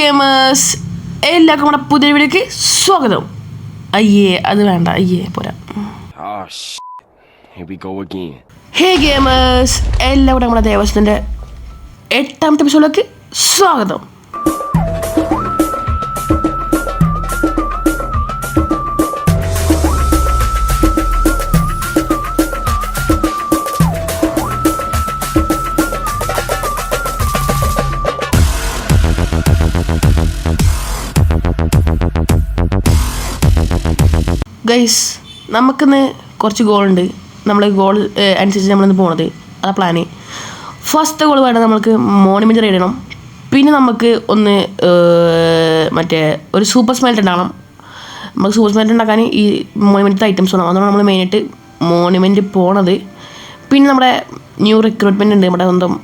Gamers എല്ലാവർക്കും നമ്മുടെ പുതിയ വീഡിയോക്ക് സ്വാഗതം. അയ്യേ അത് വേണ്ട, അയ്യേ പോരാ. ഹേ ഗെയിമേഴ്സ്, എല്ലാവരും നമ്മുടെ ദേവസ്വത്തിൻ്റെ 8ാമത്തെ എപ്പിസോഡിലേക്ക് സ്വാഗതം. ഗൈസ്, നമുക്കിന്ന് കുറച്ച് ഗോളുണ്ട്. നമ്മൾ ഗോൾ അനുസരിച്ച് നമ്മളിന്ന് പോണത് അതാ പ്ലാന്. ഫസ്റ്റ് ഗോൾ വേണം നമ്മൾക്ക് മോണുമെൻ്റ് റൈഡ് ചെയ്യണം. പിന്നെ നമുക്ക് ഒന്ന് മറ്റേ ഒരു സൂപ്പർ സ്മെൽറ്റ് ഉണ്ടാകണം. നമുക്ക് സൂപ്പർ സ്മെൽറ്റ് ഉണ്ടാക്കാൻ ഈ മോണുമെൻ്റ് ഐറ്റംസ് വേണം. അതുകൊണ്ട് നമ്മൾ മെയിനായിട്ട് മോണുമെൻ്റ് പോണത്. പിന്നെ നമ്മുടെ ന്യൂ റിക്രൂട്ട്മെൻ്റ് ഉണ്ട്, നമ്മുടെ സ്വന്തം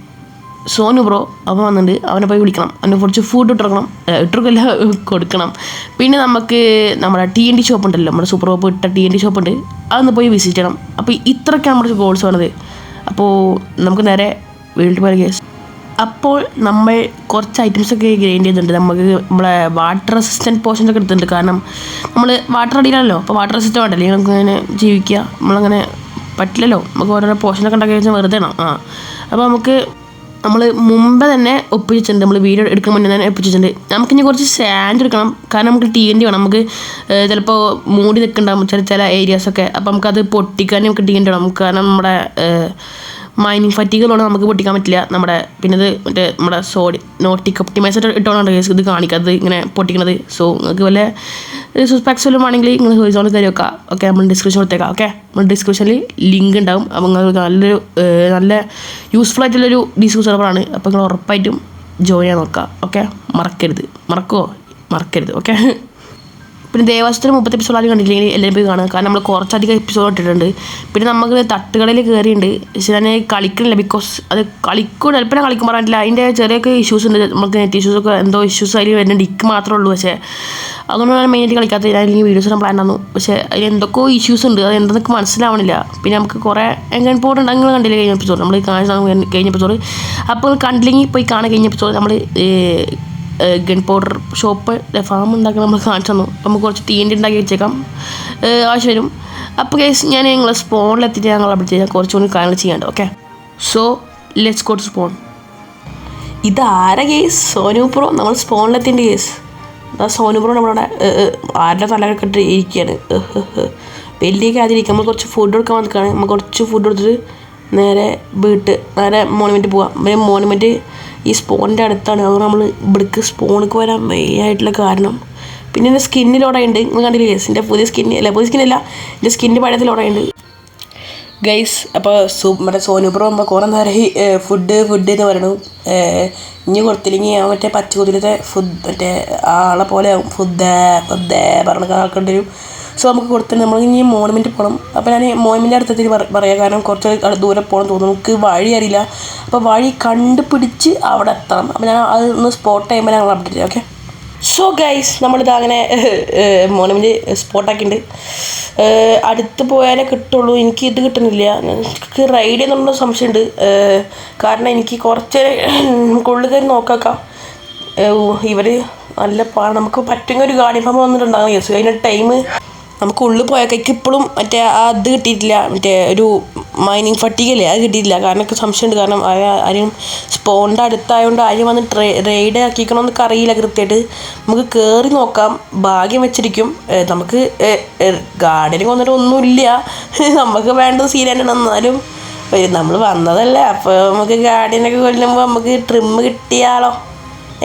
സോനു ബ്രോ. അവൻ വന്നിട്ടുണ്ട്, അവനെ പോയി വിളിക്കണം. അവന് കുറച്ച് ഫുഡ് ഇട്ടിറക്കില്ല കൊടുക്കണം. പിന്നെ നമുക്ക് നമ്മുടെ TNT ഷോപ്പ് ഉണ്ടല്ലോ, നമ്മുടെ സൂപ്പർ ഓപ്പ് ഇട്ട TNT ഷോപ്പ് ഉണ്ട്, അതൊന്ന് പോയി വിസിറ്റ് ചെയ്യണം. അപ്പോൾ ഇത്രയൊക്കെയാണ് നമ്മുടെ ഗോൾസ് വേണത്. അപ്പോൾ നമുക്ക് നേരെ വീട്ടിൽ പോയ കേസ്. അപ്പോൾ നമ്മൾ കുറച്ച് ഐറ്റംസൊക്കെ ഗ്രൈൻഡ് ചെയ്തിട്ടുണ്ട്. നമുക്ക് നമ്മളെ വാട്ടർ റെസിസ്റ്റൻറ്റ് പോർഷൻസൊക്കെ എടുത്തിട്ടുണ്ട്. കാരണം നമ്മൾ വാട്ടർ അടിയിലാണല്ലോ, അപ്പോൾ വാട്ടർ റെസിസ്റ്റൻ്റ് വേണ്ടല്ലേ നമുക്ക് അങ്ങനെ ജീവിക്കുക. നമ്മളങ്ങനെ പറ്റില്ലല്ലോ, നമുക്ക് ഓരോരോ പോർഷനൊക്കെ ഉണ്ടാക്കി വെച്ചാൽ വെറുതെ ആണ്. അപ്പോൾ നമ്മൾ മുമ്പേ തന്നെ ഒപ്പിച്ചിട്ടുണ്ട്. നമ്മൾ വീഡിയോ എടുക്കുന്ന മുന്നേ തന്നെ ഒപ്പിച്ചിട്ടുണ്ട്. നമുക്കിനി കുറച്ച് സാൻഡ് എടുക്കണം. കാരണം നമുക്ക് TNT വേണം. നമുക്ക് ചിലപ്പോൾ മൂടി നിൽക്കുന്നുണ്ടാകും ചില ഏരിയാസൊക്കെ. അപ്പോൾ നമുക്കത് പൊട്ടിക്കാൻ നമുക്ക് TNT വേണം. കാരണം നമ്മുടെ മൈനിങ് ഫറ്റീഗുള്ളതുകൊണ്ട് നമുക്ക് പൊട്ടിക്കാൻ പറ്റില്ല. പിന്നെ ഇത് മറ്റേ നമ്മുടെ നോട്ടിക് ഒപ്റ്റിമൈസർ ഇട്ടോണ്ടാണ് ഇത് കാണിക്കാത്തത് ഇങ്ങനെ പൊട്ടിക്കണത്. സോ നിങ്ങൾക്ക് വല്ല സസ്പെക്ട്സ് വല്ലതും വേണമെങ്കിൽ നിങ്ങൾ ഹോറിസോണിൽ കയറി വെക്കാം. ഓക്കെ, നമ്മൾ ഡിസ്ക്രിപ്ഷൻ കൊടുത്തേക്കാം. ഓക്കെ, നമ്മൾ ഡിസ്ക്രിപ്ഷനിൽ ലിങ്ക് ഉണ്ടാവും. അപ്പോൾ നിങ്ങൾക്ക് നല്ല യൂസ്ഫുൾ ആയിട്ടുള്ളൊരു ഡിസ്കസ് സെർവറാണ്. അപ്പോൾ നിങ്ങൾ ഉറപ്പായിട്ടും ജോയിൻ ചെയ്യാൻ നോക്കുക. ഓക്കെ, മറക്കരുത്. ഓക്കെ, പിന്നെ ദേവാസ്വത്തിന് 30 എപ്പിസോഡ് ആദ്യം കണ്ടില്ലെങ്കിൽ എല്ലാവരും പോയി കാണുക. കാരണം നമ്മൾ കുറച്ചധികം എപ്പിസോഡ് ഇട്ടിട്ടുണ്ട്. പിന്നെ നമുക്ക് തട്ടുകളിൽ കയറിയുണ്ട്. പക്ഷേ ഞാൻ കളിക്കണില്ല, ബിക്കോസ് അത് ചിലപ്പോൾ ഞാൻ കളിക്കാൻ പറഞ്ഞിട്ടില്ല. അതിൻ്റെ ചെറിയൊക്കെ ഇഷ്യൂസ് ഉണ്ട്. നമുക്ക് നെറ്റ് ഇഷ്യൂസൊക്കെ എന്തോ ഇഷ്യൂസ് അതിൽ വരുന്നുണ്ട്. ഇക്ക് മാത്രമേ ഉള്ളൂ. പക്ഷേ അതുകൊണ്ടാണ് ഞാൻ മെയിനായിട്ട് കളിക്കാത്തത്. ഞാൻ അല്ലെങ്കിൽ വീഡിയോസ് ഇടാൻ പ്ലാൻ തന്നു. പക്ഷേ അതിൽ എന്തൊക്കെയോ ഇഷ്യൂസ് ഉണ്ട്. അത് എന്തെന്നൊക്കെ മനസ്സിലാവണില്ല. പിന്നെ നമുക്ക് കുറേ എൻകൗണ്ടർ ഉണ്ട്. നിങ്ങൾ കണ്ടില്ല കഴിഞ്ഞ എപ്പിസോഡ്, നമ്മൾ കഴിഞ്ഞ എപ്പിസോഡ്. അപ്പോൾ കണ്ടില്ലെങ്കിൽ പോയി കാണാൻ. കഴിഞ്ഞ എപ്പിസോഡ് നമ്മൾ ഗൺ പൗഡർ ഷോപ്പ് ഫാം ഉണ്ടാക്കാൻ നമ്മൾ കാണിച്ചു തന്നു. അപ്പോൾ നമുക്ക് കുറച്ച് TNT ഉണ്ടാക്കി വെച്ചേക്കാം, ആവശ്യം വരും. അപ്പോൾ കേസ് ഞാൻ നിങ്ങൾ സ്പോണിലെത്തിയിട്ട് ഞങ്ങൾ അവിടെ കുറച്ചുകൂടി കാര്യങ്ങൾ ചെയ്യാണ്ട്. Okay, so let's go to spawn. ഇതാരാ കേസ്? സോനു ബ്രോ. നമ്മൾ സ്പോണിലെത്തിൻ്റെ കേസ്. അതാ സോനു ബ്രോ നമ്മളവിടെ ആരുടെ തലയൊക്കെ ഇട്ട് ഇരിക്കുകയാണ്. വലിയ കാര്യം നമ്മൾ കുറച്ച് ഫുഡ് കൊടുക്കാൻ വന്നിട്ടാണ്. നമ്മൾ കുറച്ച് ഫുഡ് കൊടുത്തിട്ട് നേരെ മോണുമെൻറ്റ് പോകാം. മോണുമെൻറ്റ് ഈ സ്പോണിൻ്റെ അടുത്താണ്. അതുകൊണ്ട് നമ്മൾ ഇവിടേക്ക് സ്പോണിക്ക് വരാൻ മെയിനായിട്ടുള്ള കാരണം. പിന്നെ എൻ്റെ സ്കിന്നിൽ ഓടായുണ്ട്. നിങ്ങൾ കണ്ടില്ലേ ഗൈസ്? എൻ്റെ പുതിയ സ്കിന്നല്ല, എൻ്റെ സ്കിന്നിൻ്റെ പഴയത്തിൽ ഓടായുണ്ട് ഗൈസ്. അപ്പോൾ മറ്റേ സോനു ബ്രോ നമ്മൾ കുറേ നേരം ഫുഡ് എന്ന് പറയണു. ഇനി കൊടുത്തില്ലെങ്കിൽ ആ മറ്റേ പച്ചക്കുതിരത്തെ മറ്റേ ആളെ പോലെ ആവും. ഫുഡ് പറഞ്ഞ ആൾക്കേണ്ടി വരും. സോ നമുക്ക് കൊടുത്തിട്ട് നമ്മൾ ഇനി മോണുമെൻറ്റ് പോകണം. അപ്പോൾ ഞാൻ മോണുമെൻ്റ് അടുത്തെത്തി പറയാം. കാരണം കുറച്ച് ദൂരെ പോകണം തോന്നുന്നു. നമുക്ക് വഴി അറിയില്ല. അപ്പോൾ വഴി കണ്ടുപിടിച്ച് അവിടെ എത്തണം. അപ്പോൾ ഞാൻ അതൊന്ന് സ്പോട്ട് ചെയ്യുമ്പോൾ ഞങ്ങൾ അപ്ഡേറ്റ് ചെയ്യാം. ഓക്കെ, സോ ഗൈസ്, നമ്മളിത് അങ്ങനെ മോണുമെൻറ്റ് സ്പോട്ടാക്കിയിട്ടുണ്ട്. അടുത്ത് പോയാലേ കിട്ടുള്ളൂ. എനിക്ക് ഇത് കിട്ടുന്നില്ല. എനിക്ക് റൈഡ് ചെയ്യുന്നുള്ള സംശയമുണ്ട്. കാരണം എനിക്ക് കുറച്ച് ഉള്ളിൽ കയറി നോക്കാം. ഇവർ നല്ല നമുക്ക് പറ്റുന്ന ഒരു ഗാഡി ഫാം വന്നിട്ടുണ്ടാകും. യെസ്, അതിൻ്റെ ടൈം നമുക്ക് ഉള്ളിൽ പോയേക്ക് ഇപ്പോഴും മറ്റേ അത് കിട്ടിയിട്ടില്ല. മറ്റേ ഒരു മൈനിങ് ഫട്ടികയില്ലേ, അത് കിട്ടിയിട്ടില്ല. കാരണം എനിക്ക് സംശയമുണ്ട്. കാരണം ആരും സ്പോണിൻ്റെ അടുത്തായതുകൊണ്ട് ആരും വന്ന് റെയ്ഡ് ആക്കിക്കണമെന്നൊക്കെ അറിയില്ല കൃത്യമായിട്ട്. നമുക്ക് കയറി നോക്കാം, ഭാഗ്യം വെച്ചിരിക്കും. നമുക്ക് ഗാർഡനിങ് വന്നിട്ട് ഒന്നുമില്ല. നമുക്ക് വേണ്ടത് സീനാണ്. എന്നാലും നമ്മൾ വന്നതല്ലേ, അപ്പോൾ നമുക്ക് ഗാർഡനൊക്കെ കൊല്ലുമ്പോൾ നമുക്ക് ട്രിമ്മ് കിട്ടിയാലോ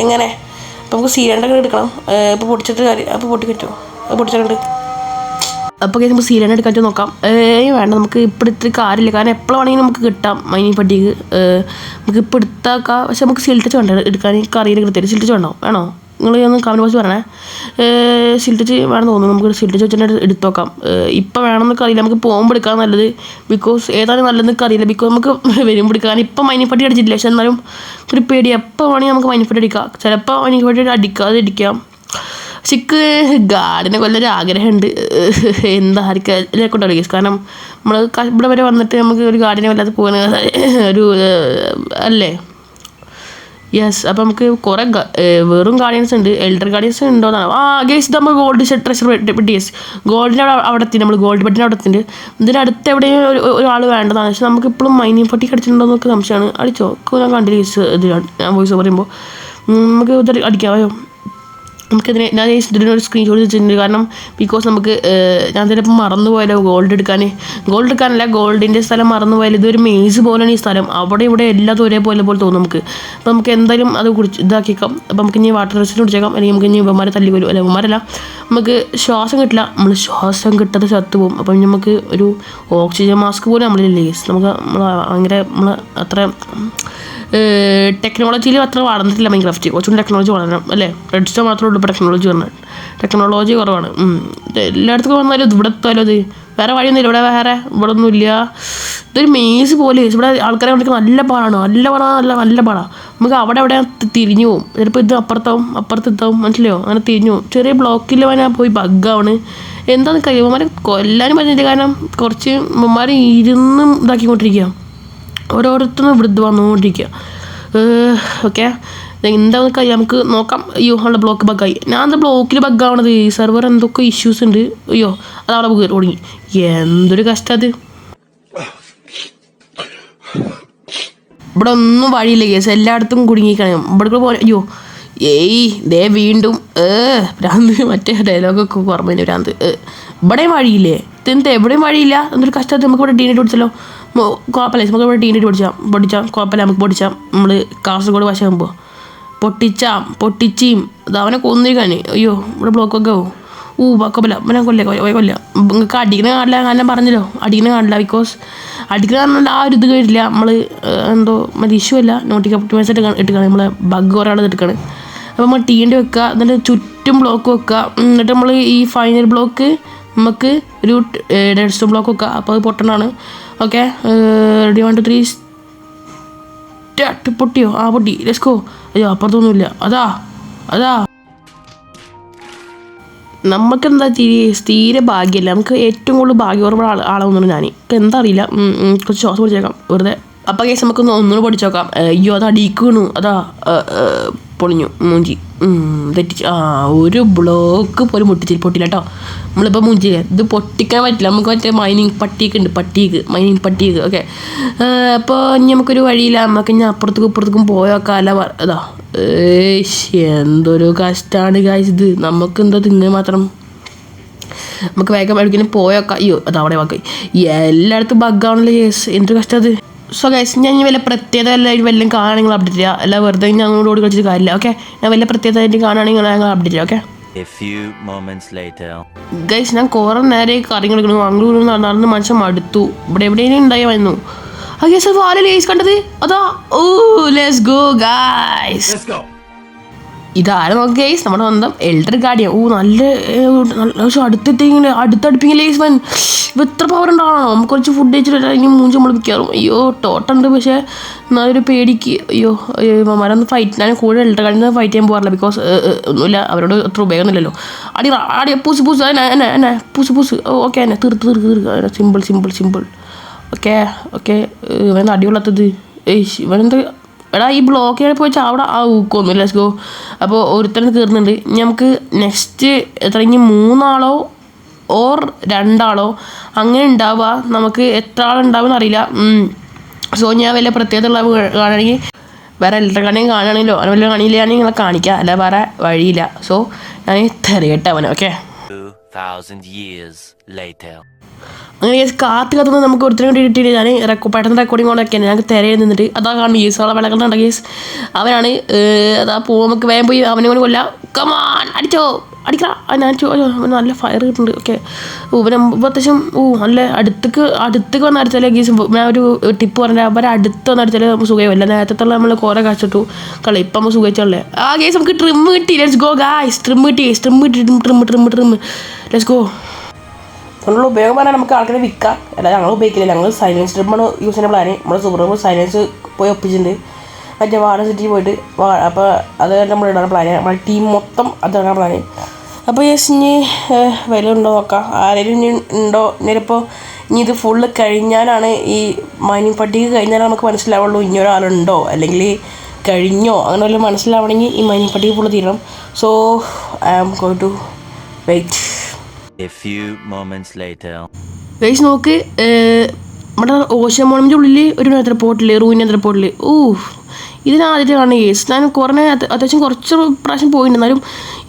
എങ്ങനെ? അപ്പോൾ നമുക്ക് സീലൻ്റൊക്കെ എടുക്കണം. ഇപ്പോൾ പൊട്ടിക്കറ്റുമോ? പൊട്ടിച്ചിട്ടുണ്ട്. അപ്പോൾ നമുക്ക് സീലൻ്റ് എടുക്കാൻ നോക്കാം. വേണ്ട, നമുക്ക് ഇപ്പോൾ ഇത്തിരി കാര്യമില്ല. കാരണം എപ്പോഴും വേണമെങ്കിൽ നമുക്ക് കിട്ടാം മൈനിങ് പട്ടിക്ക്. നമുക്ക് ഇപ്പോൾ എടുത്താക്കാം. പക്ഷെ നമുക്ക് സിൽറ്റച്ച് വേണ്ട എടുക്കാൻ. അറിയില്ല കൃത്യമായിട്ട് സിൽറ്റച്ച് വേണോ? നിങ്ങൾ ഒന്ന് കമൻറ്റ് ബോക്സിൽ പറയണേ. സിൽറ്റച്ച് വേണമെന്ന് തോന്നുന്നു. നമുക്ക് സിൽറ്റച്ച് വെച്ചിട്ട് എടുത്ത് നോക്കാം. ഇപ്പോൾ വേണമെന്നൊക്കെ അറിയില്ല. നമുക്ക് പോകുമ്പോൾ എടുക്കാൻ നല്ലത്. ബിക്കോസ് ഏതാണ് നല്ലതെന്നൊക്കെ അറിയില്ല. ബിക്കോസ് നമുക്ക് വരുമ്പോൾ എടുക്കാൻ. ഇപ്പം മൈനിങ് പട്ടി അടിച്ചിട്ടില്ല. പക്ഷെ എന്നാലും ഒരു പേടി. എപ്പോൾ വേണമെങ്കിൽ നമുക്ക് മൈനിങ് പട്ടി അടിക്കാം. ചിലപ്പോൾ മൈനിങ് പട്ടി അടിക്കാം. ചിക്ക് ഗാർഡിനെ കൊല്ലൊരു ആഗ്രഹമുണ്ട്. എന്താ ആർക്കൊണ്ടല്ലോ കേസ്. കാരണം നമ്മൾ ഇവിടെ വരെ വന്നിട്ട് നമുക്ക് ഒരു ഗാർഡിനെ വല്ലാതെ പോകുന്ന ഒരു അല്ലേ. യെസ്. അപ്പോൾ നമുക്ക് കുറേ വെറും ഗാർഡിയൻസ് ഉണ്ട്, എൽഡർ ഗാർഡിയൻസ് ഉണ്ടോന്നാണ്. ഗേസ് നമ്മൾ ഗോൾഡ് ട്രഷർ പെട്ടി. യെസ്, ഗോൾഡിൻ്റെ അവിടെ എത്തി, നമ്മൾ ഗോൾഡ് പെട്ടിൻ്റെ അവിടെ എത്തിണ്ട്. ഇതിൻ്റെ അടുത്ത് എവിടെയും ഒരാൾ വേണ്ടതാണ്. പക്ഷേ നമുക്ക് ഇപ്പോഴും മൈനിങ് പട്ടി അടിച്ചിട്ടുണ്ടോ എന്നൊക്കെ സംശയമാണ്. അടിച്ചോ, ഞാൻ കണ്ടില്ല ഇത് ഞാൻ വോയിസ് പറയുമ്പോൾ. നമുക്ക് ഇത് അടിക്കാമോ? നമുക്കിതിനെ ഞാൻ ഇതിനൊരു സ്ക്രീൻഷോട്ട് വെച്ചിട്ടുണ്ട്. കാരണം ബിക്കോസ് നമുക്ക് ഞാൻ ചിലപ്പോൾ മറന്നു പോയാലോ ഗോൾഡ് എടുക്കാനല്ല, ഗോൾഡിൻ്റെ സ്ഥലം മറന്നു പോയാൽ ഇതൊരു മേസ് പോലെയാണ് ഈ സ്ഥലം. അവിടെ ഇവിടെ എല്ലാതും ഒരേപോലെ തോന്നും നമുക്ക്. അപ്പോൾ നമുക്ക് എന്തായാലും അത് ഇതാക്കിയേക്കാം. അപ്പോൾ നമുക്ക് ഇനി വാട്ടർ റെസിസ്റ്റ് കുടിച്ചേക്കാം, അല്ലെങ്കിൽ നമുക്ക് ഇനി ഇവന്മാരെ തല്ലി വരും. അല്ല, ഇവന്മാരല്ല, നമുക്ക് ശ്വാസം കിട്ടില്ല, നമ്മൾ ശ്വാസം കിട്ടാതെ ചത്തു പോകും. അപ്പം നമുക്ക് ഒരു ഓക്സിജൻ മാസ്ക് പോലും നമ്മളില്ലേ, നമുക്ക് ഭയങ്കര നമ്മൾ അത്ര ടെക്നോളജിയിൽ അത്ര വളർന്നിട്ടില്ല മൈൻക്രാഫ്റ്റ്. കുറച്ചുകൂടി ടെക്നോളജി വളരണം അല്ലേ. റെഡ് സ്റ്റോൺ മാത്രമേ ഉള്ളൂ ഇപ്പോൾ ടെക്നോളജി കുറവാണ്. എല്ലായിടത്തും വന്നാലും ഇവിടെ എത്താലോ. അത് വേറെ വഴിയൊന്നുമില്ല ഇവിടെ ഒന്നുമില്ല. ഇതൊരു മേസ് പോലെ. ഇവിടെ ആൾക്കാരെ കണ്ടിട്ട് നല്ല പാടാണ്. നമുക്ക് അവിടെ തിരിഞ്ഞു പോകും. ചിലപ്പോൾ ഇത് അപ്പുറത്തെത്താവും, മനസ്സിലായോ? അങ്ങനെ തിരിഞ്ഞു പോകും. ചെറിയ ബ്ലോക്കിൽ ഞാൻ പോയി ബഗ്ഗാണ്. എന്താണെന്ന് കഴിയുമ്പോൾ എല്ലാവരും പറഞ്ഞിട്ട്, കാരണം കുറച്ച് ഇവന്മാർ ഇരുന്ന് ഇതാക്കിക്കൊണ്ടിരിക്കുക, ഓരോരുത്തരും വൃദ്ധ വന്നുകൊണ്ടിരിക്കുക. ഓക്കെ, എന്താണെന്ന് കഴിയാം, നമുക്ക് നോക്കാം. അയ്യോ, അവിടെ ബ്ലോക്ക് ബഗ്ഗായി. ഞാൻ എന്താ ബ്ലോക്കിൽ ബഗ്ഗാവണത്? സെർവർ എന്തൊക്കെ ഇഷ്യൂസ് ഉണ്ട്. അയ്യോ, അതവിടെ കയറി തുടങ്ങി. എന്തൊരു കഷ്ടം അത്. ഇവിടെ ഒന്നും വഴിയില്ല കേസ്, എല്ലായിടത്തും കുടുങ്ങിക്കണം. ഇവിടെ പോലെ. അയ്യോ, ദേ വീണ്ടും ഭ്രാന്ത്. മറ്റേ ഡയലോഗൊക്കെ ഓർമ്മ ഭ്രാന്ത്. ഇവിടെയും വഴിയില്ലേ? ഇതെന്താ എവിടെയും വഴിയില്ല? എന്തൊരു കഷ്ടത്തിൽ. നമുക്ക് ഇവിടെ ടീനേറ്റ് പിടിച്ചല്ലോ. കുഴപ്പമില്ല, നമുക്ക് ഇവിടെ ടീനേറ്റ് പൊട്ടിച്ചാം കുഴപ്പമില്ല. നമുക്ക് പൊട്ടിച്ചാം. നമ്മൾ കാസർഗോഡ് ഭാഷയാകുമ്പോൾ പൊട്ടിച്ചീം അവനെ കൊന്നിരിക്കാൻ. അയ്യോ, ഇവിടെ ബ്ലോക്കൊക്കെ ആവും. കുഴപ്പമില്ല, അവനെ കൊല്ല. നിങ്ങൾക്ക് അടിക്കുന്ന കാണില്ല, ഞാൻ പറഞ്ഞല്ലോ, അടിക്കുന്ന കാണില്ല. ബിക്കോസ് അടിക്കുന്ന കാരണം ആ ഒരു ഇത് കഴിയില്ല. നമ്മൾ എന്തോ മറ്റേ ഇഷ്യൂ അല്ല, നോട്ടിഫിക്കേഷൻ ഇട്ടുകയാണ്, നമ്മളെ ബഗ് ഒരാൾ എടുക്കുകയാണ്. അപ്പോൾ നമ്മൾ ടീൻ്റെ വെക്കുക, എന്നിട്ട് ചുറ്റും ബ്ലോക്ക് വെക്കുക. എന്നിട്ട് നമ്മൾ ഈ ഫൈനൽ ബ്ലോക്ക് നമുക്ക് ഒരു ഡെഡ് സ്റ്റോൺ ബ്ലോക്ക് വെക്കുക. അപ്പോൾ അത് പൊട്ടണാണ്. Okay, ready 1 2 3 start. പൊട്ടിയോ? പൊട്ടി. Let's go. അയ്യോ, അപ്പുറത്തൊന്നുമില്ല. അതാ നമുക്കെന്താ തീരെ ഭാഗ്യമല്ല. നമുക്ക് ഏറ്റവും കൂടുതൽ ഭാഗ്യപൂർവ്വം ആളാവുന്നുണ്ട് ഞാൻ. ഇപ്പം എന്താ അറിയില്ല, കുറച്ച് ശ്വാസം പിടിച്ചേക്കാം വെറുതെ. അപ്പം കേസ് നമുക്കൊന്ന് ഒന്നുകൂടെ പഠിച്ചു നോക്കാം. അയ്യോ, അത് അടിക്ക് വീണു. പൊളിഞ്ഞു മൂഞ്ചി. തെറ്റിച്ച് ഒരു ബ്ലോക്ക് പോലും പൊട്ടില്ല കേട്ടോ. നമ്മളിപ്പോൾ മൂഞ്ചി ഇത് പൊട്ടിക്കാൻ പറ്റില്ല. നമുക്ക് മറ്റേ മൈനിങ് പട്ടിക്ക്. ഓക്കെ, അപ്പോൾ ഇനി നമുക്കൊരു വഴിയില്ല. നമുക്ക് ഇനി അപ്പുറത്തേക്കും പോയോക്കാല. എന്തൊരു കഷ്ടമാണ് ഗായ്സ് ഇത്. നമുക്ക് എന്തോ തിങ്ങ മാത്രം. നമുക്ക് വേഗം എവിടേക്കും പോയോക്കാം. അയ്യോ, അതവിടെ വാക്കായി. എല്ലായിടത്തും ബഗ്ഗാണല്ലോ കേസ്. എന്തൊരു കഷ്ടം അത്. സോ ഗൈസ്, ഞാൻ വല്ല പ്രത്യേകത വല്ലതും കാണുകയാണെങ്കിൽ അപ്ഡേറ്റ് ചെയ്യുക. അല്ല വെറുതെ ഞങ്ങളോട് ഓടി കളിച്ചിട്ട് കാര്യമില്ല. ഓക്കെ, ഞാൻ വല്ല പ്രത്യേകതയായിട്ട് കാണുകയാണെങ്കിൽ ഞങ്ങൾ അപ്ഡേറ്റ് ചെയ്യാം. ഓക്കെ ഗൈസ്, ഞാൻ കുറേ നേരം കാര്യങ്ങൾ അങ്ങോട്ട് നടന്ന് മനുഷ്യൻ മടുത്തു. ഇവിടെ എവിടെയെങ്കിലും ഉണ്ടായി വന്നു. ഗൈസ്, കണ്ടത് അതാ. Let's go guys. ഇതാരും നോക്കി ഗൈസ്, നമ്മുടെ സ്വന്തം എൽഡർ ഗാർഡിയൻ. നല്ല അടുത്തടുപ്പിങ്ങില്ല ഗൈസ്. ഇപ്പം ഇത്ര പവർ ഉണ്ടാവണോ? നമുക്ക് കുറച്ച് ഫുഡ് കഴിച്ചിട്ട് ഇനി മൂഞ്ച് നമ്മൾ വിൽക്കാറും. അയ്യോ, ടോട്ടുണ്ട്. പക്ഷേ എന്നാലൊരു പേടിക്ക്. അയ്യോ, മരം ഞാൻ കൂടുതൽ എൽഡർ ഗാർഡിയൻ ഫൈറ്റ് ചെയ്യാൻ പോകാറില്ല. ബിക്കോസ് ഒന്നുമില്ല, അവരോട് അത്ര ഉപയോഗമൊന്നുമില്ലല്ലോ. അടി പൂസ് പൂസ്. ഓക്കെ, എന്നെ തീർക്ക്. സിമ്പിൾ. ഓക്കെ, ഇവൻ അടിയുള്ളത്തത്. ഇവനെന്ത് എടാ, ഈ ബ്ലോക്കിൽ പോയി അവിടെ ഊക്കൊന്നും. Let's go. അപ്പോൾ ഒരുത്തരം കയറുന്നുണ്ട്. ഇനി നമുക്ക് നെക്സ്റ്റ് ഇനി 3 ആളോ ഓർ 2 ആളോ അങ്ങനെ ഉണ്ടാവുക. നമുക്ക് എത്ര ആളുണ്ടാവുമെന്ന് അറിയില്ല. സോ ഞാൻ വല്ല പ്രത്യേകത ഉള്ള കാണുകയാണെങ്കിൽ വേറെ എൽഡർ ഗാർഡിയൻ കാണുകയാണെങ്കിലോ അങ്ങനെ വല്ല കാണിയില്ലാണെങ്കിൽ നിങ്ങളെ കാണിക്കുക. അല്ല വേറെ വഴിയില്ല. സോ ഞാൻ തെറിയട്ടെ അവനെ. ഓക്കെ, അങ്ങനെ കാത്തുനിന്ന് നമുക്ക് ഒരുത്തിനും വേണ്ടി കിട്ടിയിട്ട് ഞാൻ പെട്ടെന്ന് റെക്കോർഡിങ് ഓണൊക്കെയാണ്. ഞങ്ങൾക്ക് തിരയിൽ നിന്നിട്ട് അതാ കാണും കേസ്. അവളെ വിളകളുണ്ട് കേസ്. അവനാണ്. അതാ നമുക്ക് വേഗം പോയി അവനെ കൊണ്ട് കൊല്ലാം. കമാൻ, അടിക്കണം. നല്ല ഫയർ കിട്ടുന്നുണ്ട്. ഓക്കെ, അത്യാവശ്യം നല്ല അടുത്തേക്ക് വന്ന് അടിച്ചാൽ ഗീസ്. ഞാൻ ഒരു ടിപ്പ് പറഞ്ഞാൽ അവരെ അടുത്ത് വന്ന് അടിച്ചാൽ നമുക്ക് സുഖമല്ല. നേരത്തെ നമ്മൾ കുറേ കാച്ചിട്ടു കളി. ഇപ്പം നമ്മൾ സുഖിച്ചല്ലേ. ഗേസ്, നമുക്ക് ട്രിം കിട്ടി. Let's go guys. ട്രിം കിട്ടി. Let's go. നമ്മളുടെ ഉപയോഗം പറഞ്ഞാൽ നമുക്ക് ആൾക്കാരെ വിൽക്കാം. അല്ല, ഞങ്ങൾ ഉപയോഗിക്കില്ല. ഞങ്ങൾ സൈലൻസ് ട്രിപ്പാണ് യൂസ് ചെയ്യുന്ന പ്ലാന്. നമ്മുടെ സൂപ്പർ സൈലൻസ് പോയി ഒപ്പിച്ചിട്ടുണ്ട്. മറ്റേ വാർഡ് സിറ്റിയിൽ പോയിട്ട്. അപ്പോൾ അത് നമ്മൾ ഇടാൻ പ്ലാന്. നമ്മുടെ ടീം മൊത്തം അതാണ് പ്ലാന്. അപ്പോൾ ഇനി വില ഉണ്ടോ നോക്കാം. ആരെങ്കിലും ഇനി ഉണ്ടോ? ഇനിയിപ്പോൾ ഇത് ഫുള്ള് കഴിഞ്ഞാലാണ് ഈ മൈനിങ് പട്ടിക കഴിഞ്ഞാൽ നമുക്ക് മനസ്സിലാവുള്ളൂ ഇനി ഒരാളുണ്ടോ അല്ലെങ്കിൽ കഴിഞ്ഞോ അങ്ങനെ വല്ലതും മനസ്സിലാവണമെങ്കിൽ ഈ മൈനിങ് പട്ടിക ഫുള്ള് തീരണം. So I am going to wait. Guys നോക്ക്, നമ്മുടെ ഓഷൻ മോണിൻ്റെ ഉള്ളിൽ ഒരു പോർട്ടിൽ റൂയിൻ്റെ പോർട്ടിൽ ഇതിനാദ്യത്തെ കാണുന്ന കേസ്. ഞാൻ അത്യാവശ്യം കുറച്ച് പ്രാവശ്യം പോയിട്ടുണ്ട്, എന്നാലും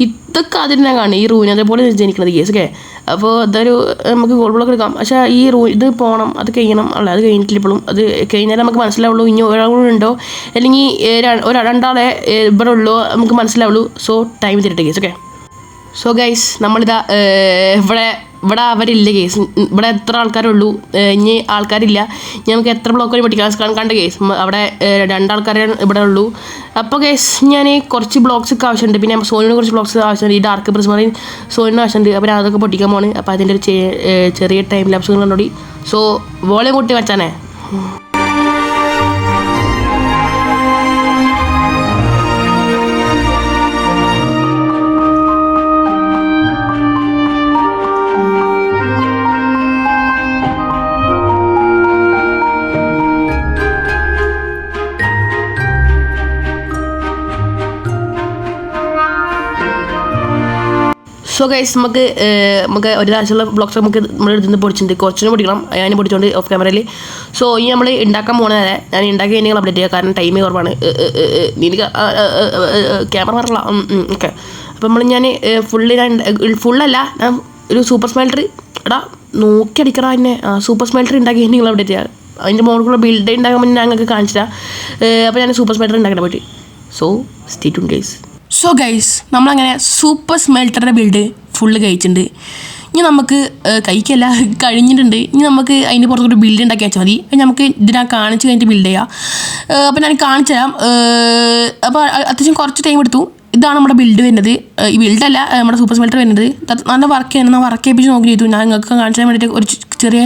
ഇതൊക്കെ ആദ്യം ഞാൻ കാണുന്നത് ഈ റൂയിന് അതേപോലെ ജനിക്കുന്നത് കേസ്. ഓക്കെ, അപ്പോൾ അതൊരു നമുക്ക് ഗോൾ ബ്ലോക്ക് എടുക്കാം. പക്ഷേ ഈ ഇത് പോകണം, അത് കഴിയണം. അല്ല, അത് കഴിഞ്ഞിട്ടില്ല ഇപ്പോഴും. അത് കഴിഞ്ഞാൽ നമുക്ക് മനസ്സിലാവുള്ളൂ ഇനി ഒരാളുണ്ടോ അല്ലെങ്കിൽ രണ്ടാളെ ഇവിടെ ഉള്ളൂ നമുക്ക് മനസ്സിലാവുള്ളൂ. സോ ടൈം തരട്ടെ കേസ്. ഓക്കെ, സോ ഗൈസ് നമ്മളിതാ ഇവിടെ അവരില്ല കേസ്. ഇവിടെ എത്ര ആൾക്കാരുള്ളൂ, ഇനി ആൾക്കാരില്ല. നമുക്ക് എത്ര ബ്ലോക്ക് വഴി പഠിക്കാൻ കണ്ട കേസ്. അവിടെ 2 ആൾക്കാരെ ഇവിടെ ഉള്ളൂ. അപ്പോൾ കേസ് ഞാൻ കുറച്ച് ബ്ലോക്സ് ഒക്കെ ആവശ്യമുണ്ട്. പിന്നെ സോനിന് കുറച്ച് ബ്ലോക്സ് ആവശ്യമുണ്ട്. ഈ ഡാർക്ക് പ്രിസ്മറിൻ സോനിന് ആവശ്യമുണ്ട്. അപ്പോൾ അതൊക്കെ പൊട്ടിക്കാൻ പോണ്. അപ്പോൾ അതിൻ്റെ ഒരു ചെറിയ ടൈം ലാപ്സുകൾ കണ്ടോടി. സോ വോളിയം കൂട്ടി വെച്ചാനേ. സോ ഗൈസ് നമുക്ക് ഒരു ആവശ്യമുള്ള ബ്ലോക്സ് നമുക്ക് നമ്മൾ എടുത്ത് പൊടിച്ചിട്ടുണ്ട്. കുറച്ചിനും പൊടിക്കണം, ഞാൻ പൊടിച്ചുകൊണ്ട് ഓഫ് ക്യാമറയിൽ. സോ ഈ നമ്മൾ ഉണ്ടാക്കാൻ പോകുന്നത് ഞാൻ ഉണ്ടാക്കി കഴിഞ്ഞാൽ അപ്ഡേറ്റ് ചെയ്യുക, കാരണം ടൈം കുറവാണ്. എനിക്ക് ക്യാമറ പറഞ്ഞില്ല. ഓക്കെ, അപ്പം ഞാൻ ഫുള്ളല്ല, ഞാൻ ഒരു സൂപ്പർ സ്മെൽറ്റർ നോക്കി അടിക്കണം. എന്നെ സൂപ്പർ സ്മെൽറ്റർ ഉണ്ടാക്കി നിങ്ങൾ അപ്ഡേറ്റ് ചെയ്യുക. അതിൻ്റെ മോളിലുള്ള ബിൽഡ് ഉണ്ടാക്കാൻ വേണ്ടി ഞങ്ങൾക്ക് കാണിച്ചിട്ടാ. അപ്പോൾ ഞാൻ സൂപ്പർ സ്മെൽറ്റർ ഉണ്ടാക്കാൻ പറ്റി. So stay tuned guys. So guys നമ്മളങ്ങനെ സൂപ്പർ സ്മെൽറ്ററിൻ്റെ ബിൽഡ് ഫുള്ള് കഴിച്ചിട്ടുണ്ട്. ഇനി നമുക്ക് കഴിക്കല്ല, കഴിഞ്ഞിട്ടുണ്ട്. ഇനി നമുക്ക് അതിൻ്റെ പുറത്തൊരു ബിൽഡ് ഉണ്ടാക്കി വെച്ചാൽ മതി. നമുക്ക് ഇതിനാ കാണിച്ച് കഴിഞ്ഞിട്ട് ബിൽഡ് ചെയ്യാം. അപ്പോൾ ഞാൻ കാണിച്ചു തരാം. അപ്പോൾ അത്യാവശ്യം കുറച്ച് ടൈം എടുത്തു. ഇതാണ് നമ്മുടെ ബിൽഡ് വരുന്നത്. ഈ ബിൽഡല്ല, നമ്മുടെ സൂപ്പർ സ്മെൽറ്റർ വരുന്നത്. നല്ല വർക്ക് ചെയ്യുന്നത്, ഞാൻ വർക്ക് ചെയ്യിപ്പിച്ച് നോക്കി ചെയ്തു. ഞാൻ നിങ്ങൾക്ക് കാണിച്ചാൽ വേണ്ടിയിട്ട് ഒരു ചെറിയ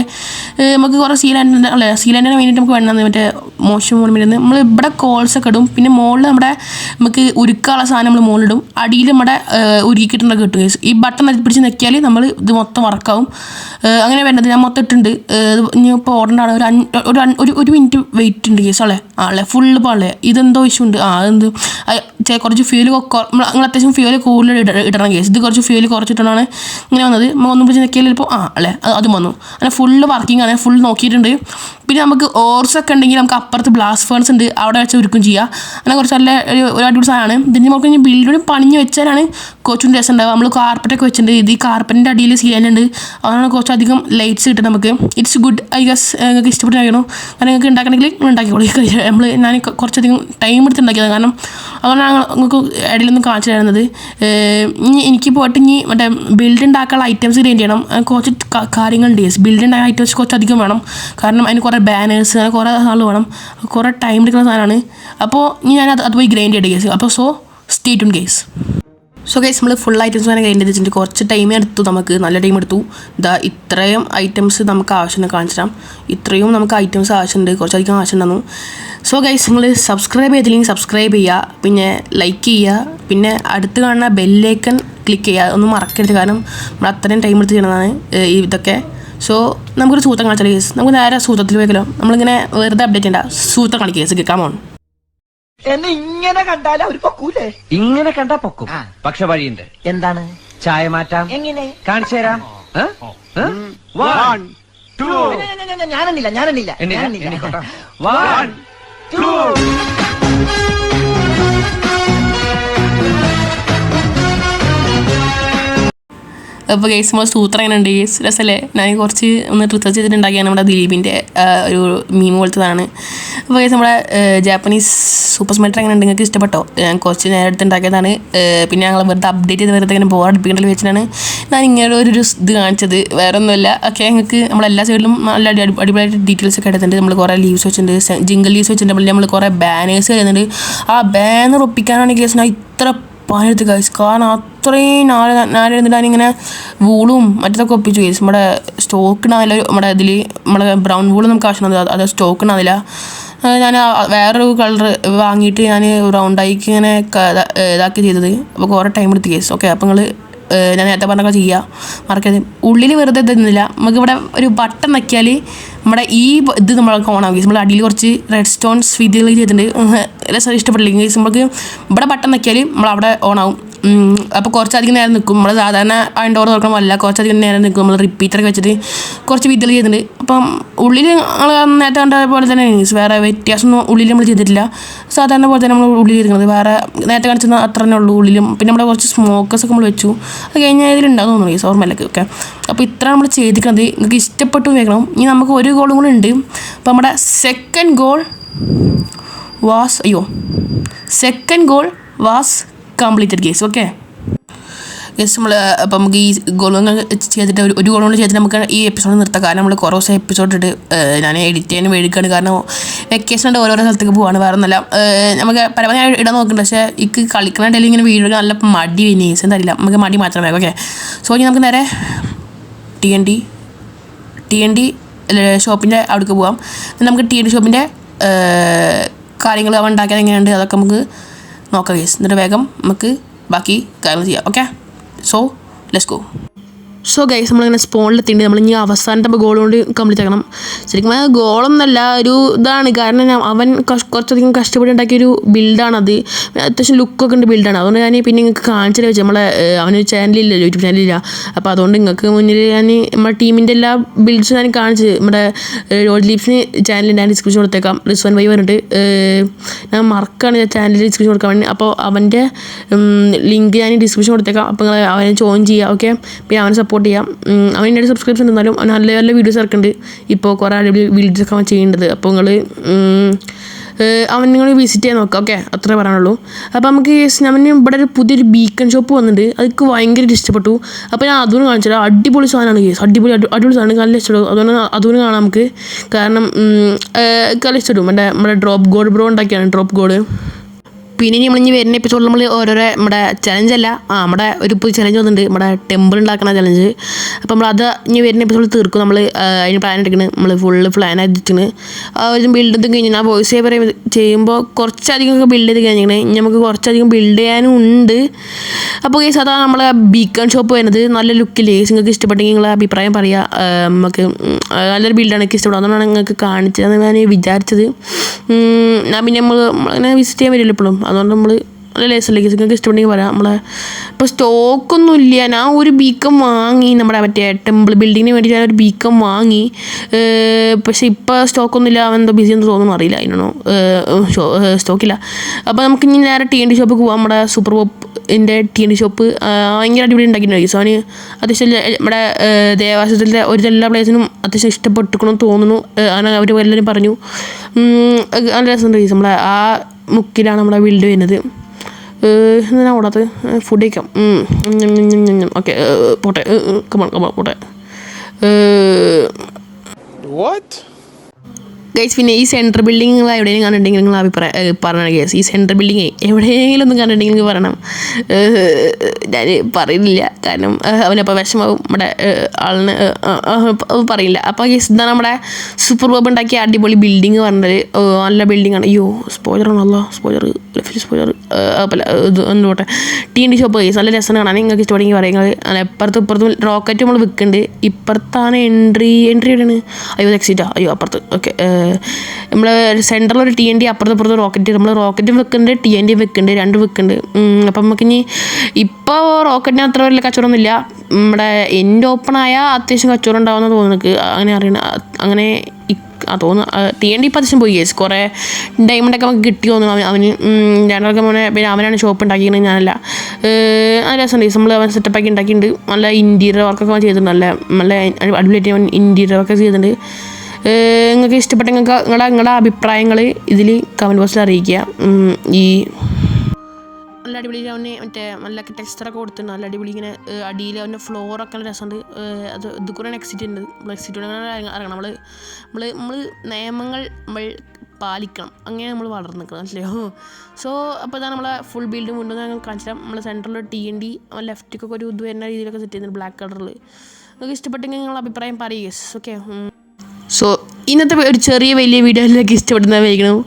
നമുക്ക് കുറേ സീലാൻഡിന് വേണ്ടിയിട്ട് നമുക്ക് വേണം മറ്റേ മോശം മോളിൽ വരുന്നത്. നമ്മൾ ഇവിടെ കോൾസൊക്കെ ഇടും. പിന്നെ മുകളിൽ നമുക്ക് ഉരുക്കാനുള്ള സാധനം നമ്മൾ മുകളിലിടും. അടിയിൽ നമ്മുടെ ഉരുക്കി കിട്ടുന്നത് കിട്ടും. ഈ ബട്ടൺ പിടിച്ച് ഞെക്കിയാൽ നമ്മൾ ഇത് മൊത്തം വർക്കാവും. അങ്ങനെ വേണ്ടത് ഞാൻ മൊത്തം ഇട്ടുണ്ട്. ഇനി ഇപ്പോൾ ഓർഡറാണ്. ഒരു മിനിറ്റ് വെയിറ്റ് ഉണ്ട് കേസ്. ഫുള്ള് പാളേ ഇതെന്തോ ഇഷ്യൂ ഉണ്ട്. അതെന്ത് കുറച്ച് ഫ്യൂല് നിങ്ങൾ അത്യാവശ്യം ഫ്യൂല് കൂടുതൽ ഇടണം കേസ്. ഇത് കുറച്ച് ഫ്യൂല് കുറച്ചിട്ടാണ് ഇങ്ങനെ വന്നത്. ഒന്നും പിടിച്ച് നിൽക്കിയാൽ ഇപ്പോൾ അതും വന്നു. അങ്ങനെ ഫുള്ള് വർക്കിംഗ് ആണ്, ഫുൾ നോക്കിയിട്ടുണ്ട്. പിന്നെ നമുക്ക് ഓർസൊക്കെ ഉണ്ടെങ്കിൽ നമുക്ക് അപ്പുറത്ത് ബ്ലാസ്റ്റ് ഫേൺസ് ഉണ്ട്, അവിടെ വെച്ച് ഒരുക്കും ചെയ്യാം. അങ്ങനെ കുറച്ച് നല്ല ഒരു അടിപൊളി സാധനമാണ്. ഇതിന് നമുക്ക് ഇനി ബിൽഡിന് പണിഞ്ഞ് വെച്ചാലാണ് കുറച്ചും രസം ഉണ്ടാവുക. നമ്മൾ കാർപ്പറ്റൊക്കെ വെച്ചിട്ടുണ്ട്. ഇത് ഈ കാർപ്പറ്റിൻ്റെ അടിയിൽ സീലാൻഡ് ഉണ്ട്. അതാണ് കുറച്ചധികം ലൈറ്റ്സ് കിട്ടും നമുക്ക്. It's good I guess. നിങ്ങൾക്ക് ഇഷ്ടപ്പെട്ടായിരുന്നു. കാരണം നിങ്ങൾക്ക് ഉണ്ടാക്കണമെങ്കിൽ നിങ്ങൾ ഉണ്ടാക്കിക്കോളൂ. ഞാൻ കുറച്ചധികം ടൈം എടുത്ത് ഉണ്ടാക്കിയത്, കാരണം അതുകൊണ്ടാണ് നിങ്ങൾക്ക് ഇടയിലൊന്നും കാണിച്ചു തരുന്നത്. ഇനി എനിക്ക് പോയിട്ട് ഇനി മറ്റേ ബിൽഡ് ഉണ്ടാക്കാനുള്ള ഐറ്റംസ് ഗ്രൈൻഡ് ചെയ്യണം. കുറച്ച് കാര്യങ്ങളുണ്ട്. ബിൽഡ് ഉണ്ടായ ഐറ്റംസ് കുറച്ചധികം വേണം, കാരണം അതിന് കുറേ ബാനേഴ്സ് അങ്ങനെ കുറേ ആൾ വേണം. കുറേ ടൈം എടുക്കുന്ന സാധനമാണ്. അപ്പോൾ ഇനി ഞാൻ അത് പോയി ഗ്രൈൻഡ് ചെയ്യേണ്ട കേസ്. അപ്പോൾ so stay tuned guys. So guys നമ്മൾ ഫുൾ ഐറ്റംസ് തന്നെ ഗ്രൈൻഡ് ചെയ്തിട്ടുണ്ട്. കുറച്ച് ടൈം എടുത്തു, നമുക്ക് നല്ല ടൈം എടുത്തു. ഇത്രയും ഐറ്റംസ് നമുക്ക് ആവശ്യമുണ്ട്, കാണിച്ചു തരാം. ഇത്രയും നമുക്ക് ഐറ്റംസ് ആവശ്യമുണ്ട്, കുറച്ചധികം ആവശ്യമുണ്ടെന്നു. സോ ഗൈസ് നിങ്ങൾ സബ്സ്ക്രൈബ് ചെയ്തില്ലെങ്കിൽ സബ്സ്ക്രൈബ് ചെയ്യുക, പിന്നെ ലൈക്ക് ചെയ്യുക, പിന്നെ അടുത്ത് കാണുന്ന ബെല്ലൈക്കൺ ക്ലിക്ക് ചെയ്യുക. ഒന്നും മറക്കരുത്, കാരണം നമ്മൾ അത്രയും ടൈം എടുത്ത് ചെയ്യണതാണ് ഇതൊക്കെ. സോ നമുക്കൊരു സൂത്രം കാണിച്ചാൽ കേസ്. നമുക്ക് നേരെ സൂത്രത്തിൽ പോയല്ലോ. നമ്മളിങ്ങനെ വെറുതെ അപ്ഡേറ്റ് ചെയ്യണ്ട, സൂത്രം കളിക്കുക കേസ്. കേൾക്കാൻ പോകണം. എന്നെ ഇങ്ങനെ കണ്ടാൽ അവർ പൊക്കൂലേ? ഇങ്ങനെ കണ്ടാ പൊക്കും, പക്ഷെ വഴിയുണ്ട്. എന്താണ്? ചായ മാറ്റാം. എങ്ങനെ? കാണിച്ചു തരാം. ഞാനെണ്ണില്ല. 1, 2. അപ്പോൾ കേസ് നമ്മൾ സൂത്രം എങ്ങനെ ഉണ്ട് കേസ്? രസമല്ലേ? ഞാൻ കുറച്ച് ഒന്ന് റിസർച്ച് ചെയ്തിട്ടുണ്ടാക്കിയാണ്. നമ്മുടെ ദിലീപിൻ്റെ ഒരു മീം പോലത്തതാണ്. അപ്പോൾ കേസ് നമ്മുടെ ജാപ്പനീസ് സൂപ്പർ സ്മെൽറ്റർ എങ്ങനെ ഉണ്ട്? നിങ്ങൾക്ക് ഇഷ്ടപ്പെട്ടോ? ഞാൻ കുറച്ച് നേരം എടുത്തുണ്ടാക്കിയതാണ്. പിന്നെ ഞങ്ങൾ വെറുതെ അപ്ഡേറ്റ് ചെയ്ത് വെറുതെ ഇങ്ങനെ ബോർ അടുപ്പിക്കേണ്ടത് വെച്ചിട്ടാണ് ഞാൻ ഇങ്ങനെ ഒരു ഇത് കാണിച്ചത്. വേറെ ഒന്നുമില്ല. ഓക്കെ, ഞങ്ങൾക്ക് നമ്മളെല്ലാ സൈഡിലും നല്ല അടിപൊളിയായിട്ട് ഡീറ്റെയിൽസ് ഒക്കെ എടുത്തിട്ടുണ്ട്. നമ്മൾ കുറേ ലീവ്സ് വെച്ചിട്ടുണ്ട്, ജിംഗിൾ ലീവ്സ് വെച്ചിട്ടുണ്ട്. നമ്മൾ കുറേ ബാനേഴ്സ് വരുന്നുണ്ട്. ആ ബാനർ ഒപ്പിക്കാനാണ് കേസ് ഞാൻ ഇത്ര പണിയെടുത്ത് കഴിച്ചു. കാരണം അത്രയും നാളെ ഞാനിങ്ങനെ വൂളും മറ്റൊക്കെ ഒപ്പിച്ചു കേസ്. നമ്മുടെ സ്റ്റോക്കിനാവില്ല, നമ്മുടെ ഇതിൽ നമ്മുടെ ബ്രൗൺ വൂള് നമുക്ക് ആവശ്യമുണ്ട്, അത് സ്റ്റോക്കിനാവില്ല. ഞാൻ വേറൊരു കളർ വാങ്ങിയിട്ട് ഞാൻ റൗണ്ടായിക്ക് ഇങ്ങനെ ഇതാക്കി ചെയ്തത്. അപ്പോൾ കുറേ ടൈം എടുത്ത് കേസ്. ഓക്കെ, അപ്പോൾ നിങ്ങൾ ഞാൻ നേരത്തെ പറഞ്ഞൊക്കെ ചെയ്യുക മറക്കരുത്. ഉള്ളിൽ വെറുതെ തന്നില്ല, നമുക്കിവിടെ ഒരു ബട്ടൺ നക്കിയാൽ നമ്മുടെ ഈ ഇത് നമ്മൾക്ക് ഓണാകും. നമ്മൾ അടിയിൽ കുറച്ച് റെഡ് സ്റ്റോൺ സ്വീറ്റുകൾ ചെയ്തിട്ടുണ്ട്, രസം ഇഷ്ടപ്പെട്ടില്ലെങ്കിൽ നമുക്ക് ഇവിടെ ബട്ടൺ നക്കിയാൽ നമ്മളവിടെ ഓണാവും. അപ്പോൾ കുറച്ചധികം നേരം നിൽക്കും. നമ്മൾ സാധാരണ അതിൻ്റെ ഡോർ തുറക്കണമല്ല, കുറച്ചധികം നേരം നിൽക്കും. നമ്മൾ റിപ്പീറ്ററൊക്കെ വെച്ചിട്ട് കുറച്ച് വിദ്യകൾ ചെയ്തിട്ടുണ്ട്. അപ്പം ഉള്ളിൽ നമ്മൾ നേരത്തെ കണ്ട പോലെ തന്നെ വേറെ വ്യത്യാസമൊന്നും ഉള്ളിൽ നമ്മൾ ചെയ്തിട്ടില്ല. സാധാരണ പോലെ തന്നെ നമ്മൾ ഉള്ളിൽ ഇരിക്കുന്നത്, വേറെ നേരത്തെ കാണിച്ചത് അത്ര തന്നെ ഉള്ളൂ ഉള്ളിലും. പിന്നെ നമ്മുടെ കുറച്ച് സ്മോക്കേഴ്സൊക്കെ നമ്മൾ വെച്ചു, അത് കഴിഞ്ഞാൽ ഇതിലുണ്ടാകും തോന്നുന്നു ഈ ഓർമ്മയിലൊക്കെ ഓക്കെ. അപ്പോൾ ഇത്ര നമ്മൾ ചെയ്തിരിക്കുന്നത് നിങ്ങൾക്ക് ഇഷ്ടപ്പെട്ടു കേൾക്കണം. ഇനി നമുക്ക് ഒരു ഗോളും കൂടെ ഉണ്ട്. അപ്പോൾ നമ്മുടെ second goal was completed case okay. Yes നമ്മൾ അപ്പോൾ നമുക്ക് ഈ ഗോളുകൾ ചെയ്തിട്ട് ഒരു ഗോൾ കൊണ്ട് ചെയ്തിട്ട് നമുക്ക് ഈ എപ്പിസോഡ് നിർത്താം. കാരണം നമ്മൾ കുറേ ദിവസം എപ്പിസോഡ് ഇട്ട് ഞാൻ എഡിറ്റ് ചെയ്യാൻ വേണ്ടിയിട്ടാണ്. കാരണം വെക്കേഷനുണ്ട്, ഓരോരോ സ്ഥലത്തേക്ക് പോവാണ്, വേറെ ഒന്നല്ല. നമുക്ക് പരമാവധി ഇടാൻ നോക്കുന്നുണ്ട്. പക്ഷേ എനിക്ക് കളിക്കുന്ന ഡെയിലി ഇങ്ങനെ വീഡിയോ നല്ല മടി വിനീസ് എന്തറിയില്ല, നമുക്ക് മടി മാത്രമേ ഓക്കെ. സോ ഇനി നമുക്ക് നേരെ TNT ഷോപ്പിൻ്റെ അവിടേക്ക് പോവാം. നമുക്ക് TNT ഷോപ്പിൻ്റെ കാര്യങ്ങൾ അവൻ ഉണ്ടാക്കിയത് എങ്ങനെയുണ്ട് അതൊക്കെ നമുക്ക് നോക്കാം കേസ്. എന്നിട്ട് വേഗം നമുക്ക് ബാക്കി കാര്യങ്ങൾ ചെയ്യാം okay. So let's go. So guys നമ്മളിങ്ങനെ സ്പോണിലെത്തിണ്ട്. നമ്മൾ ഇനി അവസാനത്തെ ഗോൾ കൊണ്ട് കംപ്ലീറ്റ് ആക്കണം. ശരിക്കും ഗോളൊന്നല്ല, ഒരു ഇതാണ്. കാരണം അവൻ കുറച്ചധികം കഷ്ടപ്പെട്ട് ഉണ്ടാക്കിയൊരു ബിൽഡാണത്. അത്യാവശ്യം ലുക്കൊക്കെ ഉണ്ട് ബിൽഡാണ്. അതുകൊണ്ട് ഞാൻ പിന്നെ നിങ്ങൾക്ക് കാണിച്ചാൽ വെച്ചാൽ നമ്മളെ അവനൊരു ചാനലില്ല, യൂട്യൂബ് ചാനലില്ല. അപ്പോൾ അതുകൊണ്ട് നിങ്ങൾക്ക് മുന്നിൽ ഞാൻ നമ്മുടെ ടീമിൻ്റെ എല്ലാ ബിൽഡ്സും ഞാൻ കാണിച്ചത്. നമ്മുടെ റോഡ് ലീപ്സിന് ചാനലിൽ ഞാൻ ഡിസ്ക്രിപ്ഷൻ കൊടുത്തേക്കാം. റിസ്വൻ വൈ പറഞ്ഞിട്ട് ഞാൻ മറക്കാണ് ചാനലിൽ ഡിസ്ക്രിപ്ഷൻ കൊടുക്കാൻ വേണ്ടി. അപ്പോൾ അവൻ്റെ ലിങ്ക് ഞാൻ ഡിസ്ക്രിപ്ഷൻ കൊടുത്തേക്കാം. അപ്പോൾ നിങ്ങൾ അവനെ ജോയിൻ ചെയ്യുക ഓക്കെ. പിന്നെ അവനെ സപ്പോർട്ട് ചെയ്യാം. അവൻ എൻ്റെ സബ്സ്ക്രിപ്ഷൻ തന്നാലും അവൻ നല്ല നല്ല വീഡിയോസ് ഇറക്കുന്നുണ്ട്. ഇപ്പോൾ കുറേ അടിപൊളി വീഡിയോസൊക്കെ അവൻ ചെയ്യുന്നുണ്ട്. അപ്പോൾ നിങ്ങൾ വിസിറ്റ് ചെയ്യാൻ നോക്കാം ഓക്കെ. അത്രേ പറയാനുള്ളൂ. അപ്പോൾ നമുക്ക് അവന് ഇവിടെ ഒരു പുതിയൊരു ബീക്കൺ ഷോപ്പ് വന്നിട്ടുണ്ട്. അതൊക്കെ ഭയങ്കരമായിട്ട് ഇഷ്ടപ്പെട്ടു. അപ്പോൾ ഞാൻ അതുകൊണ്ട് കാണിച്ചാൽ അടിപൊളി സാധനമാണ് കേസ്. അടിപൊളി സാധനം നല്ല ഇഷ്ടപ്പെടും. അതുകൊണ്ട് അതുകൊണ്ട് കാണാം നമുക്ക്. കാരണം നല്ല ഇഷ്ടപ്പെടും. നമ്മുടെ ഡ്രോപ്പ് ഗോഡ് ബ്രോ ഉണ്ടാക്കിയാണ് ഡ്രോപ്പ് ഗോഡ്. പിന്നെ നമ്മളിനി വരുന്ന എപ്പിസോഡിൽ നമ്മൾ ഓരോരോ നമ്മുടെ ചലഞ്ചല്ല നമ്മുടെ ഒരു പുതിയ ചലഞ്ച് വന്നിട്ടുണ്ട്, നമ്മുടെ ടെമ്പിൾ ഉണ്ടാക്കുന്ന ചലഞ്ച്. അപ്പോൾ നമ്മളത് ഇനി വരുന്ന എപ്പിസോഡിൽ തീർക്കും. നമ്മൾ അതിന് പ്ലാൻ എടുക്കുന്നത് നമ്മൾ ഫുള്ള് പ്ലാൻ ആയിട്ടിരിക്കുന്നത്. ഒരു ബിൽഡ് ചെയ്ത് കഴിഞ്ഞാൽ ആ വോയിസ് ഓവർ ചെയ്യുമ്പോൾ കുറച്ചധികം ബിൽഡ് ചെയ്ത് കഴിഞ്ഞിരിക്കണേ. ഇനി നമുക്ക് കുറച്ചധികം ബിൽഡ് ചെയ്യാനും ഉണ്ട്. അപ്പോൾ കേസ് അതാണ് നമ്മളെ ബീക്കൺ ഷോപ്പ് വരുന്നത്. നല്ല ലുക്കിൽ നിങ്ങൾക്ക് ഇഷ്ടപ്പെട്ടെങ്കിൽ നിങ്ങളെ അഭിപ്രായം പറയുക. നമുക്ക് നല്ലൊരു ബിൽഡാണ് എനിക്ക് ഇഷ്ടപ്പെടുന്നത്. അതുകൊണ്ടാണ് നിങ്ങൾക്ക് കാണിച്ചതെന്ന് ഞാൻ വിചാരിച്ചത്. ഞാൻ പിന്നെ അങ്ങനെ വിസിറ്റ് ചെയ്യാൻ വരില്ല എപ്പോഴും. അതുകൊണ്ട് നമ്മൾ നല്ല ലേസറിലേക്ക് നിങ്ങൾക്ക് ഇഷ്ടപ്പെട്ടെങ്കിൽ പറയാം. നമ്മളെ ഇപ്പോൾ സ്റ്റോക്കൊന്നും ഇല്ല. ഞാൻ ഒരു ബീക്കം വാങ്ങി, നമ്മുടെ മറ്റേ ടെമ്പിൾ ബിൽഡിങ്ങിന് വേണ്ടി ഞാൻ ഒരു ബീക്കം വാങ്ങി. പക്ഷേ ഇപ്പോൾ സ്റ്റോക്കൊന്നും ഇല്ല. അവൻ എന്തോ ബിസി എന്ന് തോന്നുന്നു, അറിയില്ല. അതിനാണോ സ്റ്റോക്കില്ല. അപ്പോൾ നമുക്ക് ഇനി നേരെ TNT ഷോപ്പിൽ പോകാം. നമ്മുടെ സൂപ്പർ പോപ്പിൻ്റെ TNT ഷോപ്പ് ഭയങ്കര അടിപൊളി ഉണ്ടാക്കിയിട്ടുണ്ട്. സോ അവന് അത്യാവശ്യം നമ്മുടെ ദേവാലയത്തിലെ ഒരു എല്ലാ പ്ലേസിനും അത്യാവശ്യം ഇഷ്ടപ്പെട്ടിരിക്കണമെന്ന് തോന്നുന്നു. അങ്ങനെ അവർ എല്ലാവരും പറഞ്ഞു. നല്ല രസമുണ്ട്. നമ്മളെ ആ മുക്കിലാണ് നമ്മുടെ ബിൽഡ് വരുന്നത്. എന്തിനാ ഓടാത്തത്? ഫുഡ് കഴിക്കാം. ഓക്കെ പോട്ടെ. കമോൺ പോട്ടെ. ഗൈസ് പിന്നെ ഈ സെൻട്രൽ ബിൽഡിംഗ് നിങ്ങൾ എവിടെയെങ്കിലും കണ്ടിട്ടുണ്ടെങ്കിൽ നിങ്ങൾ അഭിപ്രായം പറഞ്ഞാൽ ഗൈസ്. ഈ സെൻട്രൽ ബിൽഡിങ് എവിടെയെങ്കിലും ഒന്നും കണ്ടിട്ടുണ്ടെങ്കിൽ നിങ്ങൾക്ക് പറയണം. ഞാൻ പറയുന്നില്ല, കാരണം അവനപ്പോൾ വിഷമാവും നമ്മുടെ ആളിന് പറയില്ല. അപ്പോൾ ഗൈസ് ഇതാണ് നമ്മുടെ സൂപ്പർ ബോബ് ഉണ്ടാക്കിയ അടിപൊളി ബിൽഡിങ് പറഞ്ഞത്. നല്ല ബിൽഡിങ്ങാണ്. അയ്യോ സ്പോയിലറാണല്ലോ, സ്പോയിലർ അപ്പോൾ ഇത് എന്തുപോട്ടെ. TNT ഷോപ്പ് ഗൈസ് നല്ല രസമാണ് കാണാൻ. നിങ്ങൾക്ക് ഇഷ്ടപ്പെടുമെങ്കിൽ പറയുന്നത്. അപ്പുറത്തും ഇപ്പുറത്തും റോക്കറ്റ് നമ്മൾ വിൽക്കുന്നുണ്ട്. ഇപ്പുറത്താണ് എൻട്രി എവിടെയാണ്? അയ്യോ എക്സിറ്റാ. അയ്യോ അപ്പുറത്ത് ഓക്കെ. നമ്മൾ സെൻറ്ററിലൊരു TNT, അപ്പുറത്ത് റോക്കറ്റ്. നമ്മൾ റോക്കറ്റും വെക്കുന്നുണ്ട്, TNT വെക്കുന്നുണ്ട്, രണ്ടും വെക്കുന്നുണ്ട്. അപ്പം നമുക്കിനി ഇപ്പോൾ റോക്കറ്റിന് അത്ര വലിയ കച്ചവടമൊന്നുമില്ല. നമ്മുടെ എൻ്റെ ഓപ്പണായ അത്യാവശ്യം കച്ചവടം ഉണ്ടാവുമെന്ന് തോന്നുന്നു. അങ്ങനെ അറിയണം, അങ്ങനെ തോന്നുന്നു. TNT ഇപ്പോൾ അത്യാവശ്യം പോയി കേസ്. കുറേ ഡയമണ്ടൊക്കെ നമുക്ക് കിട്ടി തോന്നുന്നു അവന്. രണ്ടൊക്കെ മോനെ പിന്നെ അവനാണ് ഷോപ്പ് ഉണ്ടാക്കിയിരിക്കുന്നത്, ഞാനല്ല. നല്ല രസമുണ്ട്. നമ്മൾ അവൻ സെറ്റപ്പാക്കി ഉണ്ടാക്കിയിട്ടുണ്ട്. നല്ല ഇൻറ്റീരിയർ വർക്കൊക്കെ അവൻ ചെയ്തിട്ടുണ്ട്. നല്ല അടിപൊളിയായിട്ട് അവൻ ഇൻറ്റീരിയർ വർക്കൊക്കെ ചെയ്തിട്ടുണ്ട്. നിങ്ങൾക്ക് ഇഷ്ടപ്പെട്ട നിങ്ങളുടെ അഭിപ്രായങ്ങൾ ഇതിൽ കമൻറ്റ് ബോക്സിൽ അറിയിക്കുക. ഈ നല്ല അടിപൊളി അവന് മറ്റേ നല്ല ടെക്സ്റ്ററൊക്കെ കൊടുത്തിട്ടുണ്ട്. നല്ല അടിപൊളി ഇങ്ങനെ അടിയിൽ അവൻ്റെ ഫ്ലോറൊക്കെ നല്ല രസമുണ്ട്. അത് ഇത് കൂടെ എക്സിറ്റ് ഉണ്ട്. എക്സിറ്റ് ഇറങ്ങണം. നമ്മൾ നിയമങ്ങൾ നമ്മൾ പാലിക്കണം. അങ്ങനെ നമ്മൾ വളർന്നു നിൽക്കണം, മനസ്സിലായോ? സോ അപ്പോൾ ഇതാണ് നമ്മളെ ഫുൾ ബിൽഡ് കൊണ്ടുവന്ന് ഞങ്ങൾ കാണിച്ചു തരാം. നമ്മളെ സെൻറ്ററിൽ TNT ലെഫ്റ്റിക്കൊക്കെ ഒരു ഇത് വരുന്ന രീതിയിലൊക്കെ സെറ്റ് ചെയ്യുന്നുണ്ട് ബ്ലാക്ക് കളറിൽ. നിങ്ങൾക്ക് ഇഷ്ടപ്പെട്ടെങ്കിൽ നിങ്ങളുടെ അഭിപ്രായം പറയുക. ഓക്കെ. സോ ഇന്നത്തെ ഒരു ചെറിയ വലിയ വീഡിയോയിലേക്ക് ഇഷ്ടപ്പെടുന്നതായിരിക്കണം.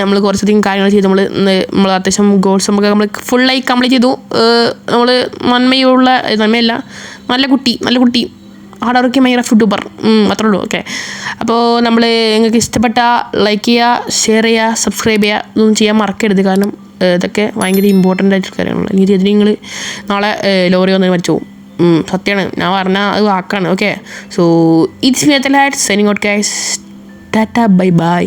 നമ്മൾ കുറച്ചധികം കാര്യങ്ങൾ ചെയ്തു. നമ്മൾ അത്യാവശ്യം ഗോൾസ് നമുക്ക് നമ്മൾ ഫുള്ളായി കംപ്ലീറ്റ് ചെയ്തു. നമ്മൾ നന്മയല്ല നല്ല കുട്ടി ഹാർഡ് വർക്കിംഗ് മൈൻക്രാഫ്റ്റ് യൂട്യൂബർ അത്രേ ഉള്ളൂ. ഓക്കെ, അപ്പോൾ നിങ്ങൾക്ക് ഇഷ്ടപ്പെട്ട ലൈക്ക് ചെയ്യുക, ഷെയർ ചെയ്യുക, സബ്സ്ക്രൈബ് ചെയ്യുക, ഇതൊന്നും ചെയ്യാൻ മറക്കരുത്. കാരണം ഇതൊക്കെ ഭയങ്കര ഇമ്പോർട്ടൻ്റ് ആയിട്ടുള്ള കാര്യങ്ങളാണ്. ഇനി ഇതിന് നിങ്ങൾ നാളെ ലോറി വന്ന് മരിച്ചു പോകും. സത്യമാണ്, ഞാൻ പറഞ്ഞാൽ അത് വാക്കാണ്. ഓക്കെ, സോ ഇറ്റ്സ് മീ അത്തലാറ്റ് സൈനിങ് ഔട്ട് ഗൈസ്. ടാറ്റ ബൈ ബൈ.